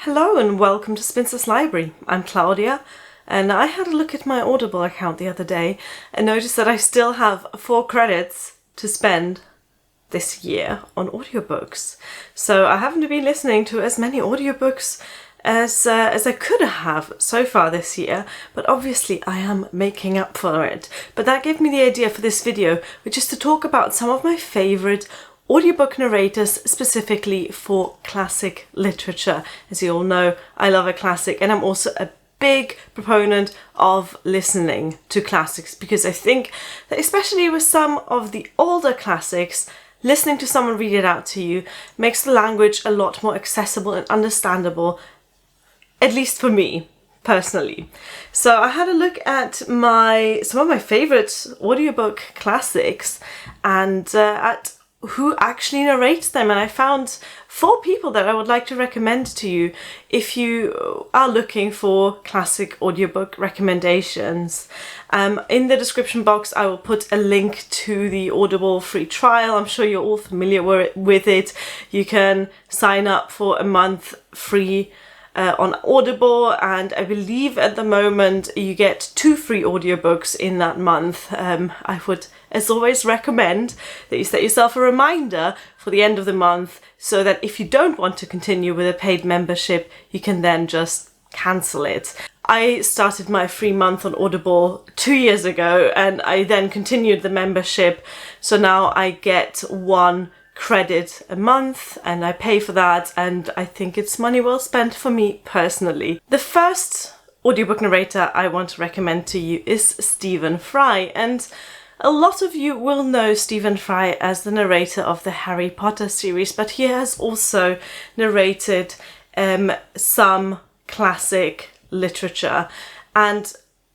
Hello and welcome to Spinster's Library. I'm Claudia and I had a look at my Audible account the other day and noticed that I still have 4 credits to spend this year on audiobooks. So I haven't been listening to as many audiobooks as I could have so far this year, but obviously I am making up for it. But that gave me the idea for this video, which is to talk about some of my favourite audiobook narrators specifically for classic literature. As you all know, I love a classic and I'm also a big proponent of listening to classics because I think that especially with some of the older classics, listening to someone read it out to you makes the language a lot more accessible and understandable, at least for me personally. So I had a look at some of my favourite audiobook classics and at who actually narrates them, and I found 4 people that I would like to recommend to you if you are looking for classic audiobook recommendations. In the description box I will put a link to the Audible free trial. I'm sure you're all familiar with it. You can sign up for a month free on Audible, and I believe at the moment you get 2 free audiobooks in that month. I would, as always, recommend that you set yourself a reminder for the end of the month so that if you don't want to continue with a paid membership, you can then just cancel it. I started my free month on Audible 2 years ago and I then continued the membership, so now I get 1 credit a month and I pay for that, and I think it's money well spent for me personally. The first audiobook narrator I want to recommend to you is Stephen Fry, and a lot of you will know Stephen Fry as the narrator of the Harry Potter series, but he has also narrated some classic literature. And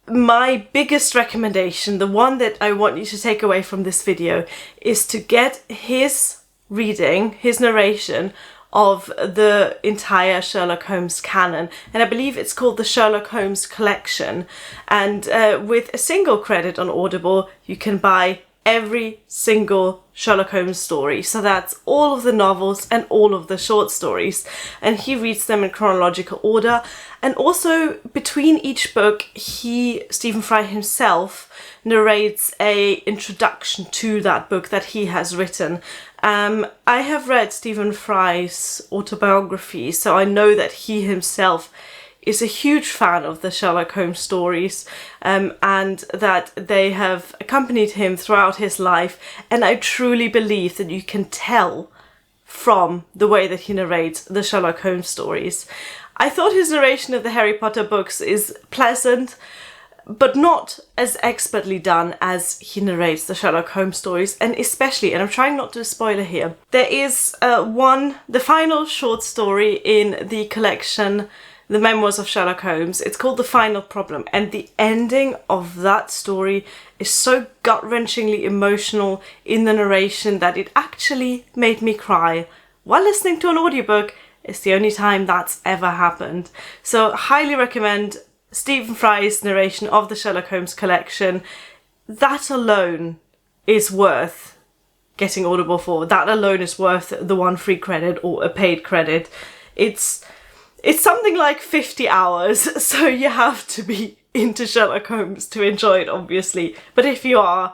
my biggest recommendation, the one that I want you to take away from this video, is to get his reading, his narration of the entire Sherlock Holmes canon, and I believe it's called the Sherlock Holmes collection. And with a single credit on Audible you can buy every single Sherlock Holmes story, so that's all of the novels and all of the short stories, and he reads them in chronological order. And also between each book Stephen Fry himself narrates a introduction to that book that he has written. I have read Stephen Fry's autobiography, so I know that he himself is a huge fan of the Sherlock Holmes stories, and that they have accompanied him throughout his life, and I truly believe that you can tell from the way that he narrates the Sherlock Holmes stories. I thought his narration of the Harry Potter books is pleasant, but not as expertly done as he narrates the Sherlock Holmes stories, and especially, and I'm trying not to spoiler here, there is the final short story in the collection, The Memoirs of Sherlock Holmes. It's called The Final Problem, and the ending of that story is so gut-wrenchingly emotional in the narration that it actually made me cry while listening to an audiobook. It's the only time that's ever happened. So highly recommend Stephen Fry's narration of the Sherlock Holmes collection. That alone is worth getting Audible for. That alone is worth the 1 free credit or a paid credit. It's something like 50 hours, so you have to be into Sherlock Holmes to enjoy it, obviously. But if you are,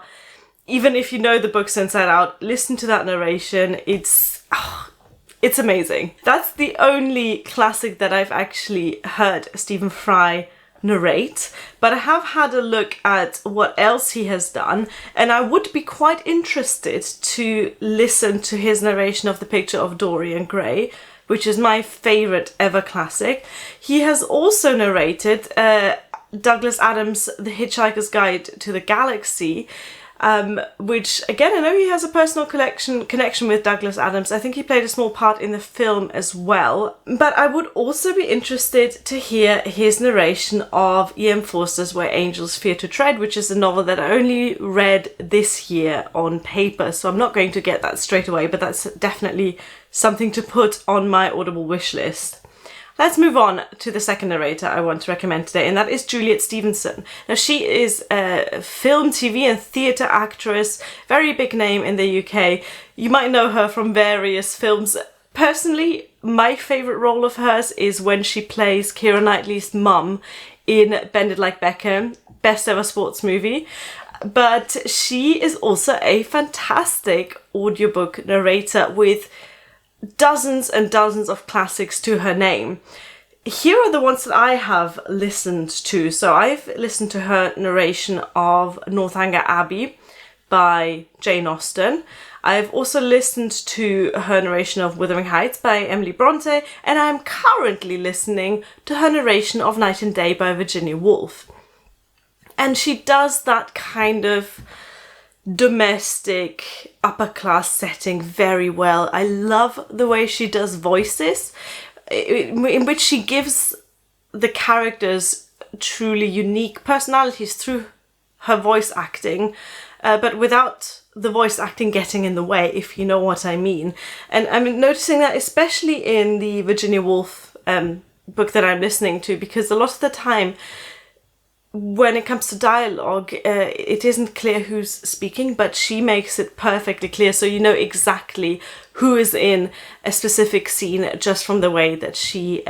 even if you know the books inside out, listen to that narration. It's amazing. That's the only classic that I've actually heard Stephen Fry narrate, but I have had a look at what else he has done, and I would be quite interested to listen to his narration of The Picture of Dorian Gray, which is my favourite ever classic. He has also narrated Douglas Adams' The Hitchhiker's Guide to the Galaxy, which again, I know he has a personal connection with Douglas Adams. I think he played a small part in the film as well. But I would also be interested to hear his narration of E.M. Forster's Where Angels Fear to Tread, which is a novel that I only read this year on paper, so I'm not going to get that straight away, but that's definitely something to put on my Audible wish list. Let's move on to the second narrator I want to recommend today, and that is Juliet Stevenson. Now, she is a film, TV and theatre actress, very big name in the UK. You might know her from various films. Personally, my favourite role of hers is when she plays Keira Knightley's mum in Bend It Like Beckham, best ever sports movie. But she is also a fantastic audiobook narrator with dozens and dozens of classics to her name. Here are the ones that I have listened to. So I've listened to her narration of Northanger Abbey by Jane Austen. I've also listened to her narration of Wuthering Heights by Emily Bronte, and I'm currently listening to her narration of Night and Day by Virginia Woolf. And she does that kind of domestic, upper class setting very well. I love the way she does voices, in which she gives the characters truly unique personalities through her voice acting, but without the voice acting getting in the way, if you know what I mean. And I'm noticing that especially in the Virginia Woolf book that I'm listening to, because a lot of the time when it comes to dialogue, it isn't clear who's speaking, but she makes it perfectly clear, so you know exactly who is in a specific scene just from the way that she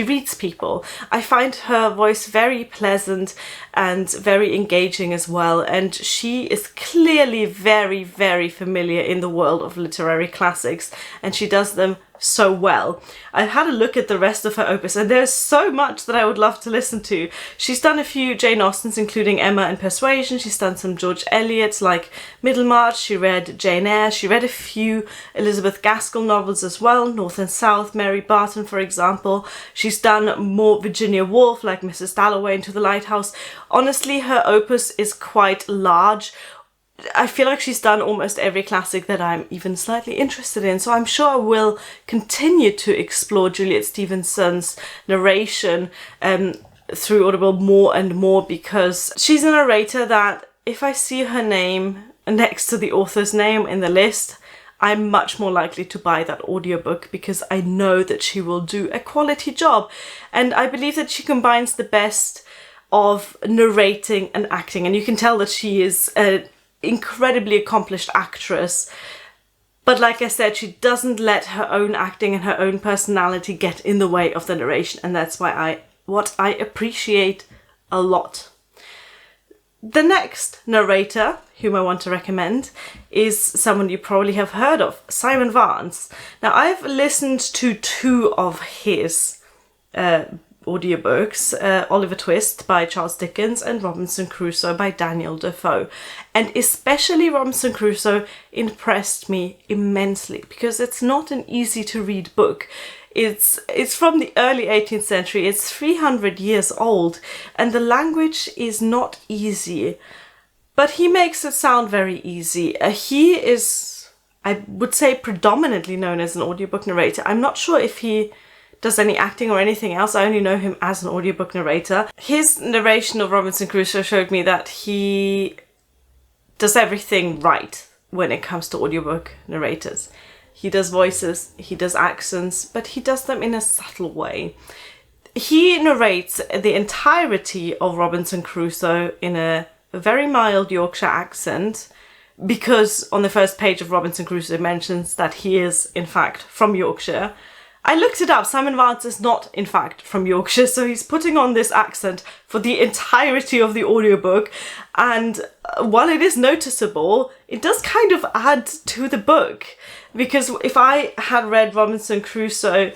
reads people. I find her voice very pleasant and very engaging as well, and she is clearly very, very familiar in the world of literary classics, and she does them so well. I've had a look at the rest of her opus, and there's so much that I would love to listen to. She's done a few Jane Austens, including Emma and Persuasion. She's done some George Eliot, like Middlemarch. She read Jane Eyre. She read a few Elizabeth Gaskell novels as well, North and South, Mary Barton, for example. She's done more Virginia Woolf, like Mrs. Dalloway, Into the Lighthouse. Honestly, her opus is quite large. I feel like she's done almost every classic that I'm even slightly interested in, so I'm sure I will continue to explore Juliet Stevenson's narration through Audible more and more, because she's a narrator that if I see her name next to the author's name in the list, I'm much more likely to buy that audiobook, because I know that she will do a quality job. And I believe that she combines the best of narrating and acting, and you can tell that she is a incredibly accomplished actress, but like I said, she doesn't let her own acting and her own personality get in the way of the narration, and that's what I appreciate a lot. The next narrator whom I want to recommend is someone you probably have heard of, Simon Vance. Now, I've listened to two of his audiobooks, Oliver Twist by Charles Dickens and Robinson Crusoe by Daniel Defoe. And especially Robinson Crusoe impressed me immensely, because it's not an easy to read book. It's from the early 18th century, it's 300 years old, and the language is not easy, but he makes it sound very easy. He is, I would say, predominantly known as an audiobook narrator. I'm not sure if he does any acting or anything else. I only know him as an audiobook narrator. His narration of Robinson Crusoe showed me that he does everything right when it comes to audiobook narrators. He does voices, he does accents, but he does them in a subtle way. He narrates the entirety of Robinson Crusoe in a very mild Yorkshire accent, because on the first page of Robinson Crusoe it mentions that he is, in fact, from Yorkshire. I looked it up. Simon Vance is not, in fact, from Yorkshire, so he's putting on this accent for the entirety of the audiobook, and while it is noticeable, it does kind of add to the book, because if I had read Robinson Crusoe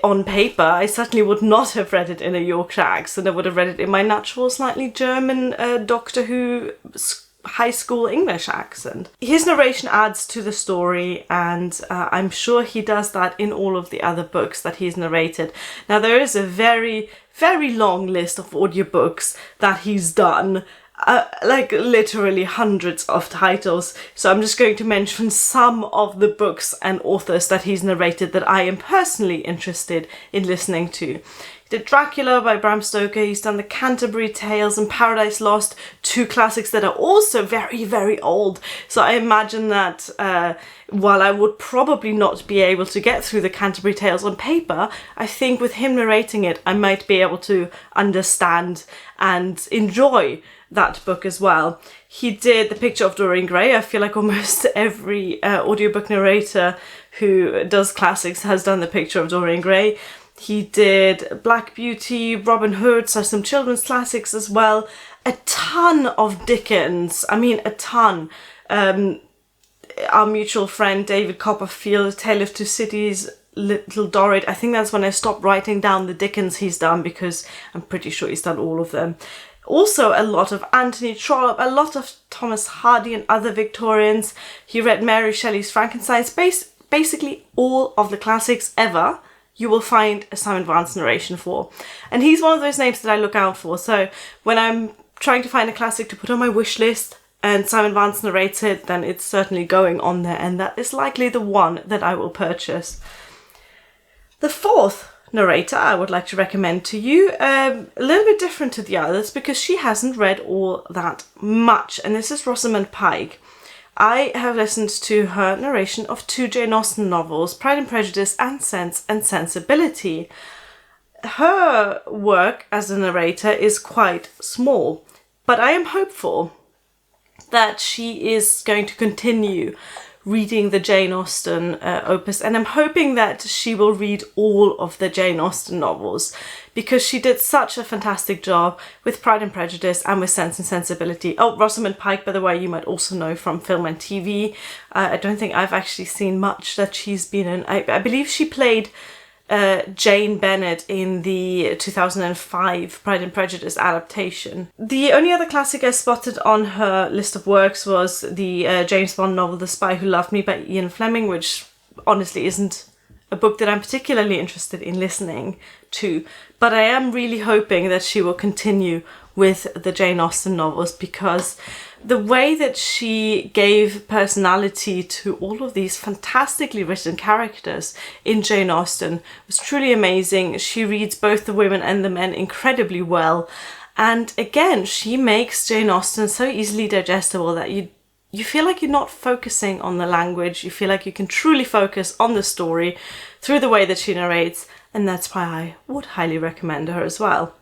on paper, I certainly would not have read it in a Yorkshire accent. I would have read it in my natural, slightly German Doctor Who high school English accent. His narration adds to the story, and I'm sure he does that in all of the other books that he's narrated. Now, there is a very, very long list of audiobooks that he's done, like literally hundreds of titles, so I'm just going to mention some of the books and authors that he's narrated that I am personally interested in listening to. He did Dracula by Bram Stoker, he's done the Canterbury Tales and Paradise Lost, two classics that are also very, very old. So I imagine that while I would probably not be able to get through the Canterbury Tales on paper, I think with him narrating it, I might be able to understand and enjoy that book as well. He did The Picture of Dorian Gray. I feel like almost every audiobook narrator who does classics has done The Picture of Dorian Gray. He did Black Beauty, Robin Hood, so some children's classics as well. A ton of Dickens. I mean, a ton. Our mutual friend David Copperfield, Tale of Two Cities, Little Dorrit. I think that's when I stopped writing down the Dickens he's done, because I'm pretty sure he's done all of them. Also a lot of Anthony Trollope, a lot of Thomas Hardy and other Victorians. He read Mary Shelley's Frankenstein. Basically all of the classics ever you will find a Simon Vance narration for. And he's one of those names that I look out for. So when I'm trying to find a classic to put on my wish list and Simon Vance narrates it, then it's certainly going on there, and that is likely the one that I will purchase. The fourth narrator I would like to recommend to you, a little bit different to the others because she hasn't read all that much, and this is Rosamund Pike. I have listened to her narration of 2 Jane Austen novels, Pride and Prejudice and Sense and Sensibility. Her work as a narrator is quite small, but I am hopeful that she is going to continue reading the Jane Austen opus, and I'm hoping that she will read all of the Jane Austen novels, because she did such a fantastic job with Pride and Prejudice and with Sense and Sensibility. Oh, Rosamund Pike, by the way, you might also know from film and TV. I don't think I've actually seen much that she's been in. I believe she played Jane Bennet in the 2005 Pride and Prejudice adaptation. The only other classic I spotted on her list of works was the James Bond novel The Spy Who Loved Me by Ian Fleming, which honestly isn't a book that I'm particularly interested in listening to, but I am really hoping that she will continue with the Jane Austen novels, because the way that she gave personality to all of these fantastically written characters in Jane Austen was truly amazing. She reads both the women and the men incredibly well, and again, she makes Jane Austen so easily digestible that you feel like you're not focusing on the language. You feel like you can truly focus on the story through the way that she narrates, and that's why I would highly recommend her as well.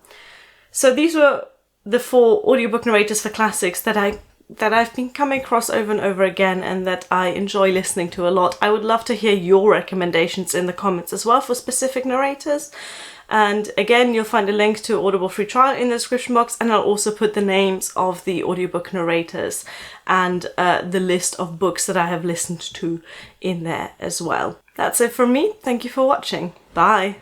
So these were the 4 audiobook narrators for classics that I've been coming across over and over again, and that I enjoy listening to a lot. I would love to hear your recommendations in the comments as well for specific narrators. And again, you'll find a link to Audible free trial in the description box, and I'll also put the names of the audiobook narrators and the list of books that I have listened to in there as well. That's it from me. Thank you for watching. Bye.